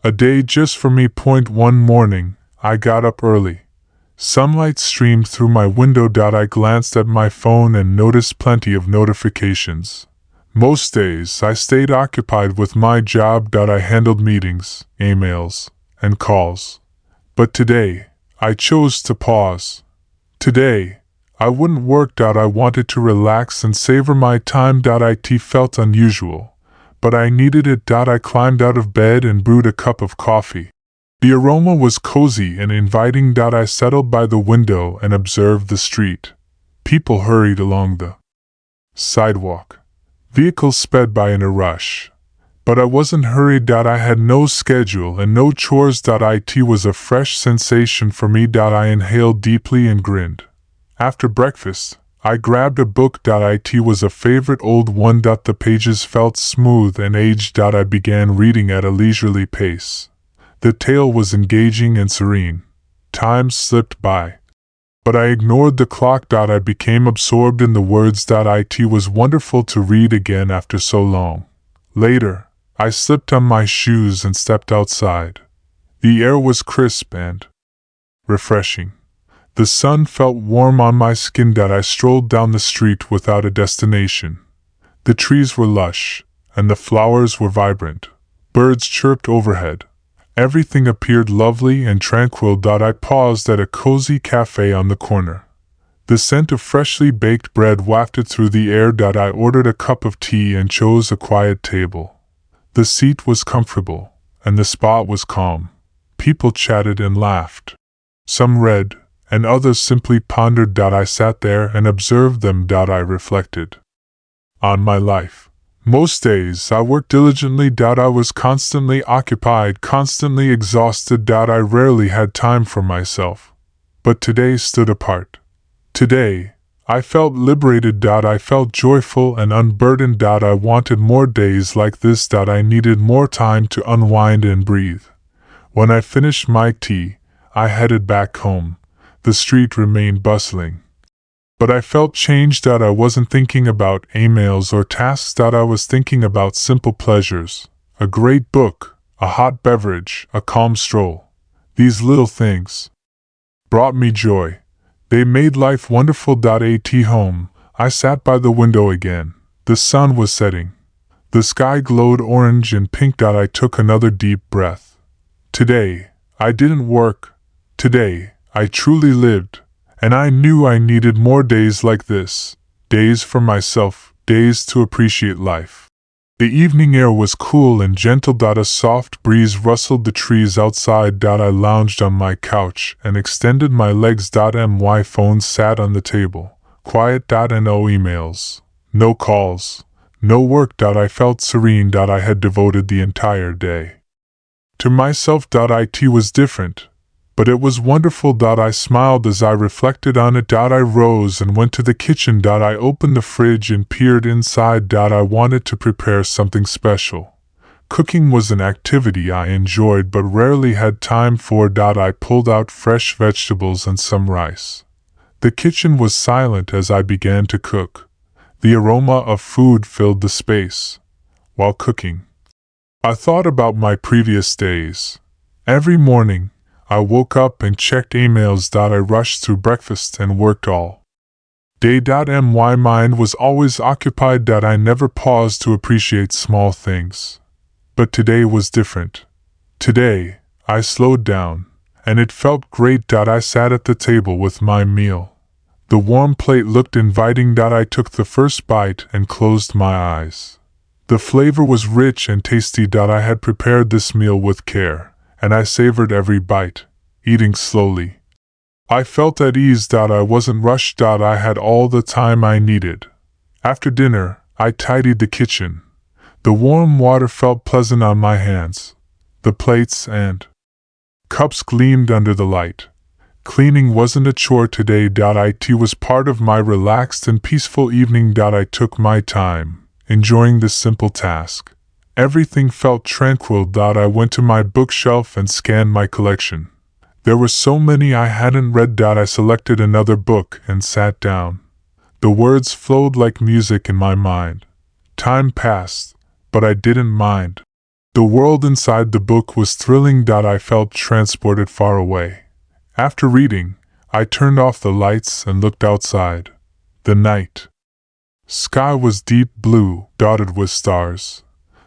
A day just for me. One morning, I got up early. Sunlight streamed through my window. I glanced at my phone and noticed plenty of notifications. Most days, I stayed occupied with my job. I handled meetings, emails, and calls. But today, I chose to pause. Today, I wouldn't work. I wanted to relax and savor my time. It felt unusual, but I needed it. I climbed out of bed and brewed a cup of coffee. The aroma was cozy and inviting. I settled by the window and observed the street. People hurried along the sidewalk. Vehicles sped by in a rush. But I wasn't hurried. I had no schedule and no chores. It was a fresh sensation for me. I inhaled deeply and grinned. After breakfast, I grabbed a book. It was a favorite old one. The pages felt smooth and aged. I began reading at a leisurely pace. The tale was engaging and serene. Time slipped by. But I ignored the clock. I became absorbed in the words. It was wonderful to read again after so long. Later, I slipped on my shoes and stepped outside. The air was crisp and refreshing. The sun felt warm on my skin. I strolled down the street without a destination. The trees were lush, and the flowers were vibrant. Birds chirped overhead. Everything appeared lovely and tranquil. I paused at a cozy cafe on the corner. The scent of freshly baked bread wafted through the air. I ordered a cup of tea and chose a quiet table. The seat was comfortable, and the spot was calm. People chatted and laughed. Some read, and others simply pondered. I sat there and observed them. I reflected on my life. Most days I worked diligently. I was constantly occupied, constantly exhausted. I rarely had time for myself. But today stood apart. Today, I felt liberated. I felt joyful and unburdened. I wanted more days like this. I needed more time to unwind and breathe. When I finished my tea, I headed back home. The street remained bustling. But I felt changed. I wasn't thinking about emails or tasks. I was thinking about simple pleasures. A great book, a hot beverage, a calm stroll. These little things brought me joy. They made life wonderful. At home, I sat by the window again. The sun was setting. The sky glowed orange and pink. I took another deep breath. Today, I didn't work. Today, I truly lived. And I knew I needed more days like this. Days for myself, days to appreciate life. The evening air was cool and gentle. A soft breeze rustled the trees outside. I lounged on my couch and extended my legs. My phone sat on the table. Quiet. No emails. No calls. No work. I felt serene. I had devoted the entire day to myself. It was different. But it was wonderful. I smiled as I reflected on it. I rose and went to the kitchen. I opened the fridge and peered inside. I wanted to prepare something special. Cooking was an activity I enjoyed but rarely had time for. I pulled out fresh vegetables and some rice. The kitchen was silent as I began to cook. The aroma of food filled the space. While cooking, I thought about my previous days. Every morning, I woke up and checked emails. I rushed through breakfast and worked all day. My mind was always occupied. I never paused to appreciate small things. But today was different. Today, I slowed down, and it felt great. I sat at the table with my meal. The warm plate looked inviting. I took the first bite and closed my eyes. The flavor was rich and tasty. I had prepared this meal with care, and I savored every bite, eating slowly. I felt at ease. I wasn't rushed. I had all the time I needed. After dinner, I tidied the kitchen. The warm water felt pleasant on my hands. The plates and cups gleamed under the light. Cleaning wasn't a chore today. It was part of my relaxed and peaceful evening. I took my time, enjoying this simple task. Everything felt tranquil. I went to my bookshelf and scanned my collection. There were so many I hadn't read. I selected another book and sat down. The words flowed like music in my mind. Time passed, but I didn't mind. The world inside the book was thrilling. I felt transported far away. After reading, I turned off the lights and looked outside. The night sky was deep blue, dotted with stars.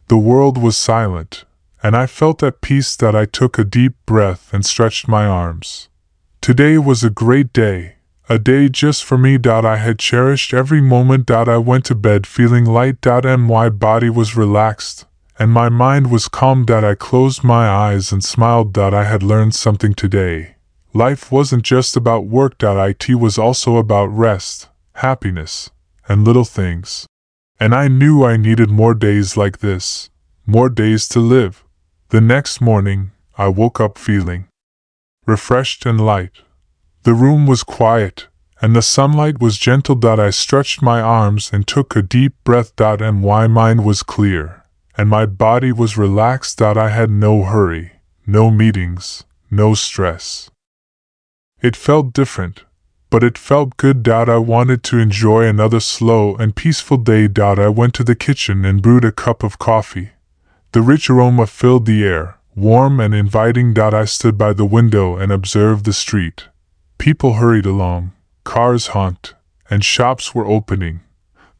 The world was silent, and I felt at peace. I took a deep breath and stretched my arms. Today was a great day, a day just for me. I had cherished every moment. I went to bed feeling light. And my body was relaxed, and my mind was calm. I closed my eyes and smiled. I had learned something today. Life wasn't just about work. It was also about rest, happiness, and little things. And I knew I needed more days like this, more days to live. The next morning, I woke up feeling refreshed and light. The room was quiet, and the sunlight was gentle. I stretched my arms and took a deep breath. And my mind was clear, and my body was relaxed. I had no hurry, no meetings, no stress. It felt different, but it felt good. I wanted to enjoy another slow and peaceful day. I went to the kitchen and brewed a cup of coffee. The rich aroma filled the air, warm and inviting. I stood by the window and observed the street. People hurried along, cars honked, and shops were opening.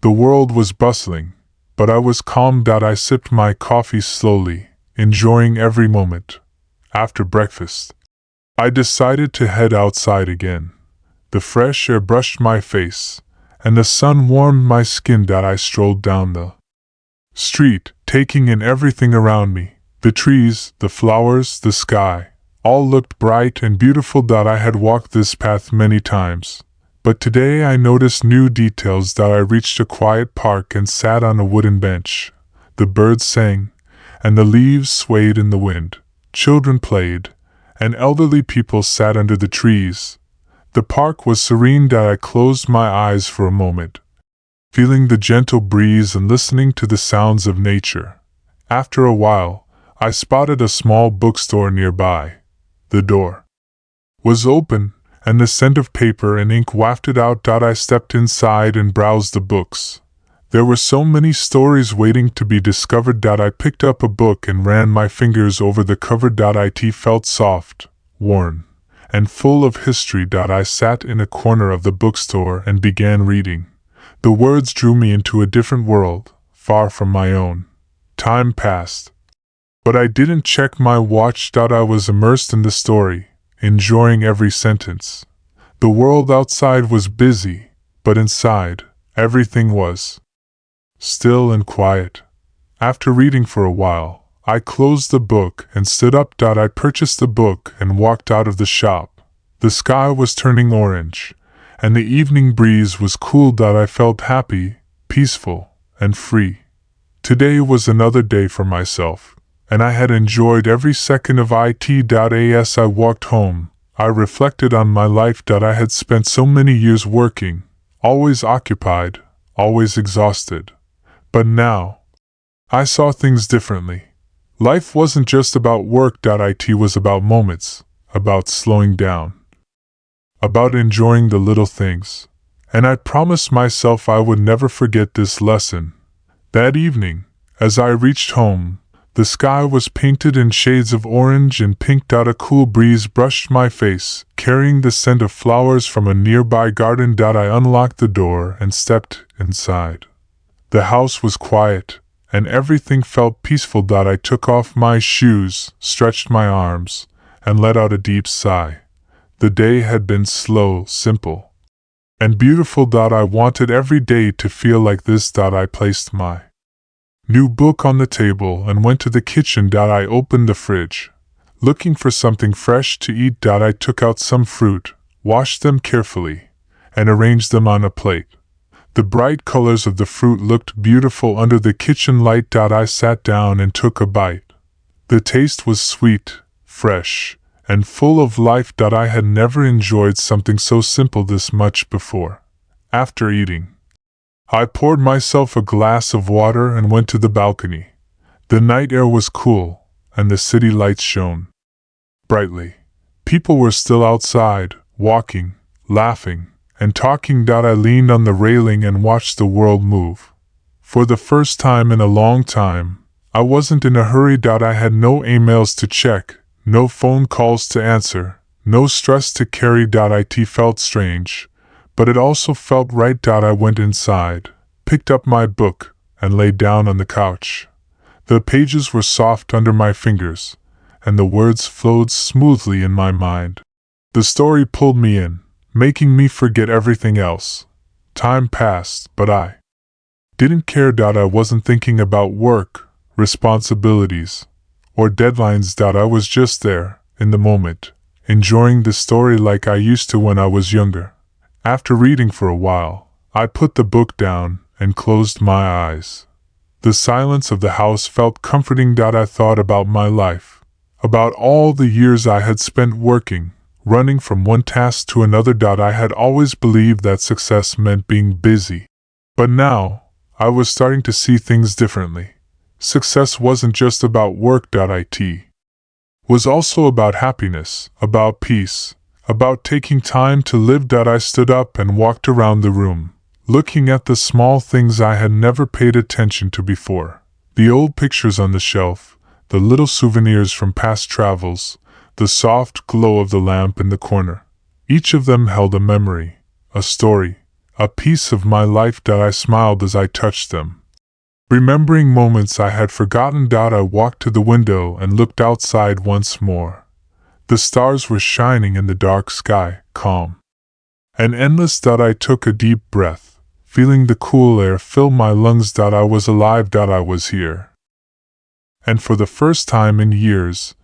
The world was bustling, but I was calm. I sipped my coffee slowly, enjoying every moment. After breakfast, I decided to head outside again. The fresh air brushed my face, and the sun warmed my skin. I strolled down the street, taking in everything around me. The trees, the flowers, the sky, all looked bright and beautiful. I had walked this path many times, but today I noticed new details. I reached a quiet park and sat on a wooden bench. The birds sang, and the leaves swayed in the wind. Children played, and elderly people sat under the trees. The park was serene. I closed my eyes for a moment, feeling the gentle breeze and listening to the sounds of nature. After a while, I spotted a small bookstore nearby. The door was open, and the scent of paper and ink wafted out. I stepped inside and browsed the books. There were so many stories waiting to be discovered. I picked up a book and ran my fingers over the cover. It felt soft, worn, and full of history. I sat in a corner of the bookstore and began reading. The words drew me into a different world, far from my own. Time passed, but I didn't check my watch. I was immersed in the story, enjoying every sentence. The world outside was busy, but inside, everything was still and quiet. After reading for a while, I closed the book and stood up. I purchased the book and walked out of the shop. The sky was turning orange, and the evening breeze was cool. I felt happy, peaceful, and free. Today was another day for myself, and I had enjoyed every second of it. As I walked home, I reflected on my life. I had spent so many years working, always occupied, always exhausted. But now, I saw things differently. Life wasn't just about work. It was about moments, about slowing down, about enjoying the little things. And I promised myself I would never forget this lesson. That evening, as I reached home, the sky was painted in shades of orange and pink. A cool breeze brushed my face, carrying the scent of flowers from a nearby garden. I unlocked the door and stepped inside. The house was quiet, and everything felt peaceful. I took off my shoes, stretched my arms, and let out a deep sigh. The day had been slow, simple, and beautiful. I wanted every day to feel like this. I placed my new book on the table and went to the kitchen. I opened the fridge, looking for something fresh to eat. I took out some fruit, washed them carefully, and arranged them on a plate. The bright colors of the fruit looked beautiful under the kitchen light. I sat down and took a bite. The taste was sweet, fresh, and full of life. I had never enjoyed something so simple this much before. After eating, I poured myself a glass of water and went to the balcony. The night air was cool, and the city lights shone brightly. People were still outside, walking, laughing, and talking. I leaned on the railing and watched the world move. For the first time in a long time, I wasn't in a hurry. I had no emails to check, no phone calls to answer, no stress to carry. It felt strange, but it also felt right. I went inside, picked up my book, and lay down on the couch. The pages were soft under my fingers, and the words flowed smoothly in my mind. The story pulled me in, making me forget everything else. Time passed, but I didn't care. I wasn't thinking about work, responsibilities, or deadlines. I was just there, in the moment, enjoying the story like I used to when I was younger. After reading for a while, I put the book down and closed my eyes. The silence of the house felt comforting. I thought about my life, about all the years I had spent working, running from one task to another. I had always believed that success meant being busy. But now, I was starting to see things differently. Success wasn't just about work. It was also about happiness, about peace, about taking time to live. I stood up and walked around the room, looking at the small things I had never paid attention to before. The old pictures on the shelf, the little souvenirs from past travels, the soft glow of the lamp in the corner. Each of them held a memory, a story, a piece of my life. I smiled as I touched them, remembering moments I had forgotten. I walked to the window and looked outside once more. The stars were shining in the dark sky, calm and endless. I took a deep breath, feeling the cool air fill my lungs. I was alive. I was here. And for the first time in years,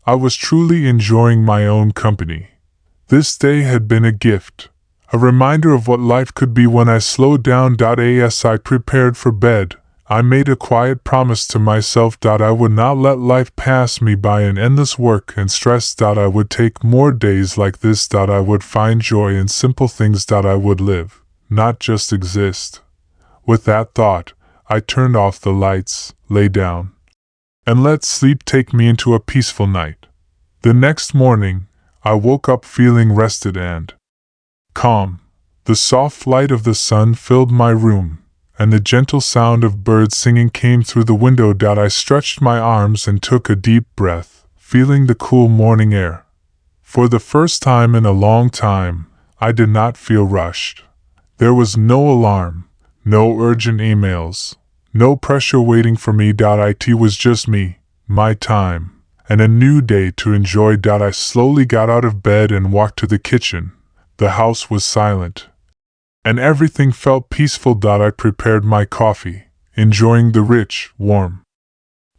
I was truly enjoying my own company. This day had been a gift, a reminder of what life could be when I slowed down. As I prepared for bed, I made a quiet promise to myself. I would not let life pass me by in endless work and stress. I would take more days like this. I would find joy in simple things. I would live, not just exist. With that thought, I turned off the lights, lay down, and let sleep take me into a peaceful night. The next morning, I woke up feeling rested and calm. The soft light of the sun filled my room, and the gentle sound of birds singing came through the window. I stretched my arms and took a deep breath, feeling the cool morning air. For the first time in a long time, I did not feel rushed. There was no alarm, no urgent emails, no pressure waiting for me. It was just me, my time, and a new day to enjoy. I slowly got out of bed and walked to the kitchen. The house was silent, and everything felt peaceful. I prepared my coffee, enjoying the rich, warm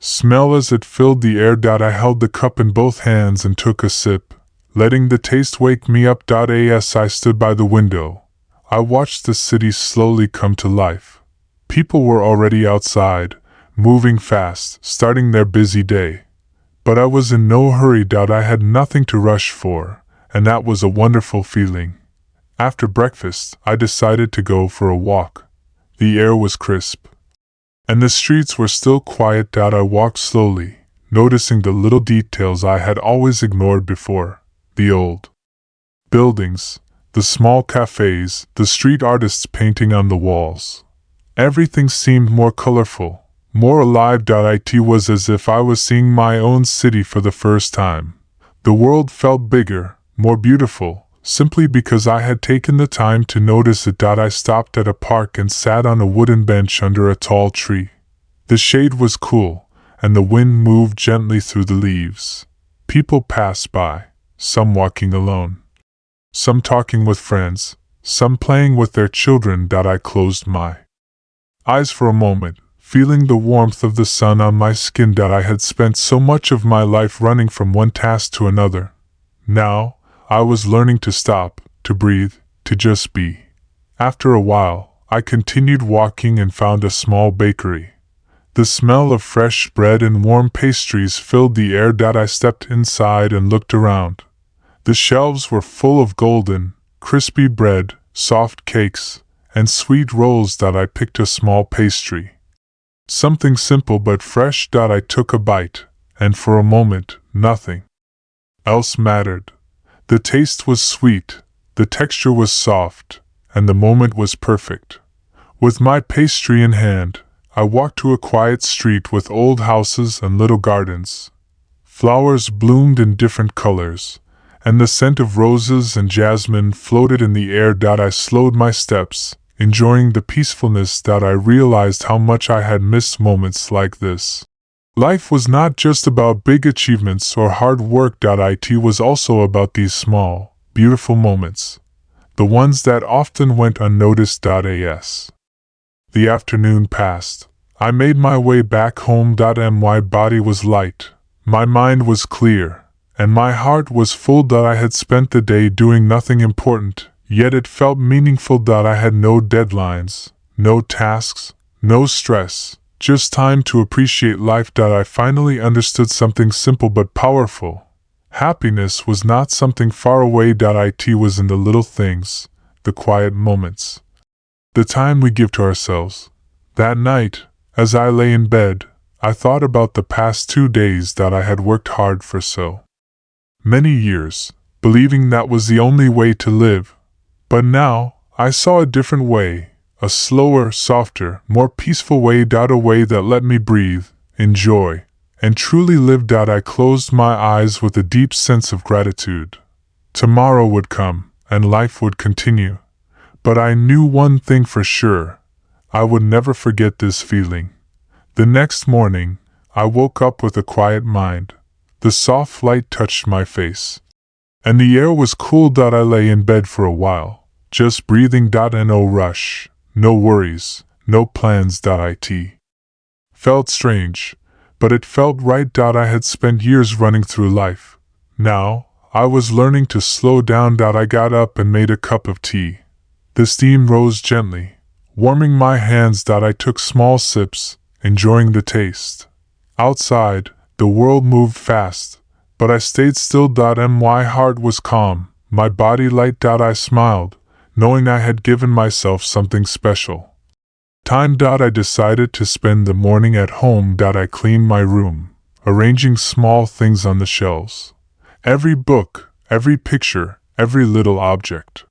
smell as it filled the air. I held the cup in both hands and took a sip, letting the taste wake me up. As I stood by the window, I watched the city slowly come to life. People were already outside, moving fast, starting their busy day. But I was in no hurry. I had nothing to rush for, and that was a wonderful feeling. After breakfast, I decided to go for a walk. The air was crisp, and the streets were still quiet. I walked slowly, noticing the little details I had always ignored before. The old buildings, the small cafes, the street artists painting on the walls. Everything seemed more colorful, more alive. It was as if I was seeing my own city for the first time. The world felt bigger, more beautiful, simply because I had taken the time to notice it. I stopped at a park and sat on a wooden bench under a tall tree. The shade was cool, and the wind moved gently through the leaves. People passed by, some walking alone, some talking with friends, some playing with their children. I closed my eyes for a moment, feeling the warmth of the sun on my skin. I had spent so much of my life running from one task to another. Now, I was learning to stop, to breathe, to just be. After a while, I continued walking and found a small bakery. The smell of fresh bread and warm pastries filled the air. I stepped inside and looked around. The shelves were full of golden, crispy bread, soft cakes, and sweet rolls. I picked a small pastry. Something simple but fresh. I took a bite, and for a moment, nothing else mattered. The taste was sweet, the texture was soft, and the moment was perfect. With my pastry in hand, I walked to a quiet street with old houses and little gardens. Flowers bloomed in different colors, and the scent of roses and jasmine floated in the air. I slowed my steps, enjoying the peacefulness. I realized how much I had missed moments like this. Life was not just about big achievements or hard work. It was also about these small, beautiful moments, the ones that often went unnoticed. As the afternoon passed, I made my way back home. My body was light, my mind was clear, and my heart was full. I had spent the day doing nothing important, yet it felt meaningful. I had no deadlines, no tasks, no stress, just time to appreciate life. I finally understood something simple but powerful. Happiness was not something far away. It was in the little things, the quiet moments, the time we give to ourselves. That night, as I lay in bed, I thought about the past 2 days. I had worked hard for so many years, believing that was the only way to live. But now, I saw a different way, a slower, softer, more peaceful way. A way that let me breathe, enjoy, and truly live. I closed my eyes with a deep sense of gratitude. Tomorrow would come, and life would continue. But I knew one thing for sure. I would never forget this feeling. The next morning, I woke up with a quiet mind. The soft light touched my face, and the air was cool. I lay in bed for a while, just breathing. No rush, no worries, no plans. It felt strange, but it felt right. I had spent years running through life. Now, I was learning to slow down. I got up and made a cup of tea. The steam rose gently, warming my hands. I took small sips, enjoying the taste. Outside, the world moved fast, but I stayed still. My heart was calm, my body light. I smiled, knowing I had given myself something special. Time. I decided to spend the morning at home. I cleaned my room, arranging small things on the shelves. Every book, every picture, every little object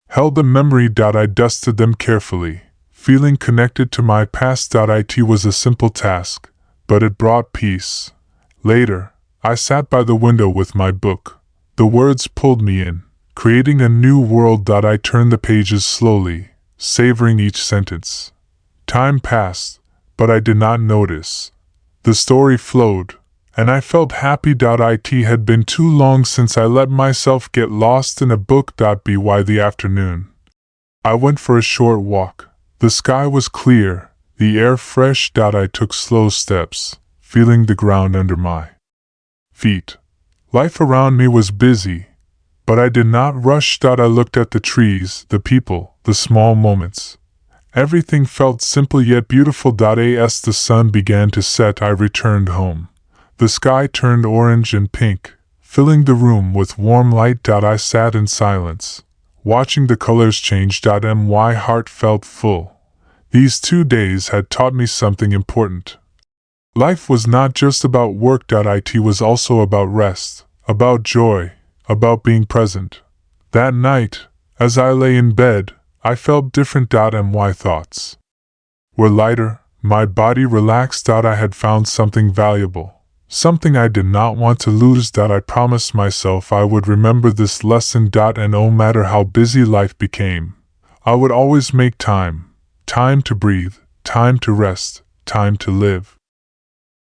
held a memory. I dusted them carefully, feeling connected to my past. It was a simple task, but it brought peace. Later, I sat by the window with my book. The words pulled me in, creating a new world. I turned the pages slowly, savoring each sentence. Time passed, but I did not notice. The story flowed, and I felt happy. It had been too long since I let myself get lost in a book. By the afternoon, I went for a short walk. The sky was clear, the air fresh. I took slow steps, feeling the ground under my feet. Life around me was busy, but I did not rush. I looked at the trees, the people, the small moments. Everything felt simple yet beautiful. As the sun began to set, I returned home. The sky turned orange and pink, filling the room with warm light. I sat in silence, watching the colors change. My heart felt full. These 2 days had taught me something important. Life was not just about work. It was also about rest, about joy, about being present. That night, as I lay in bed, I felt different. My thoughts were lighter, my body relaxed. I had found something valuable, something I did not want to lose. I promised myself I would remember this lesson. And no matter how busy life became, I would always make time to breathe, time to rest, time to live.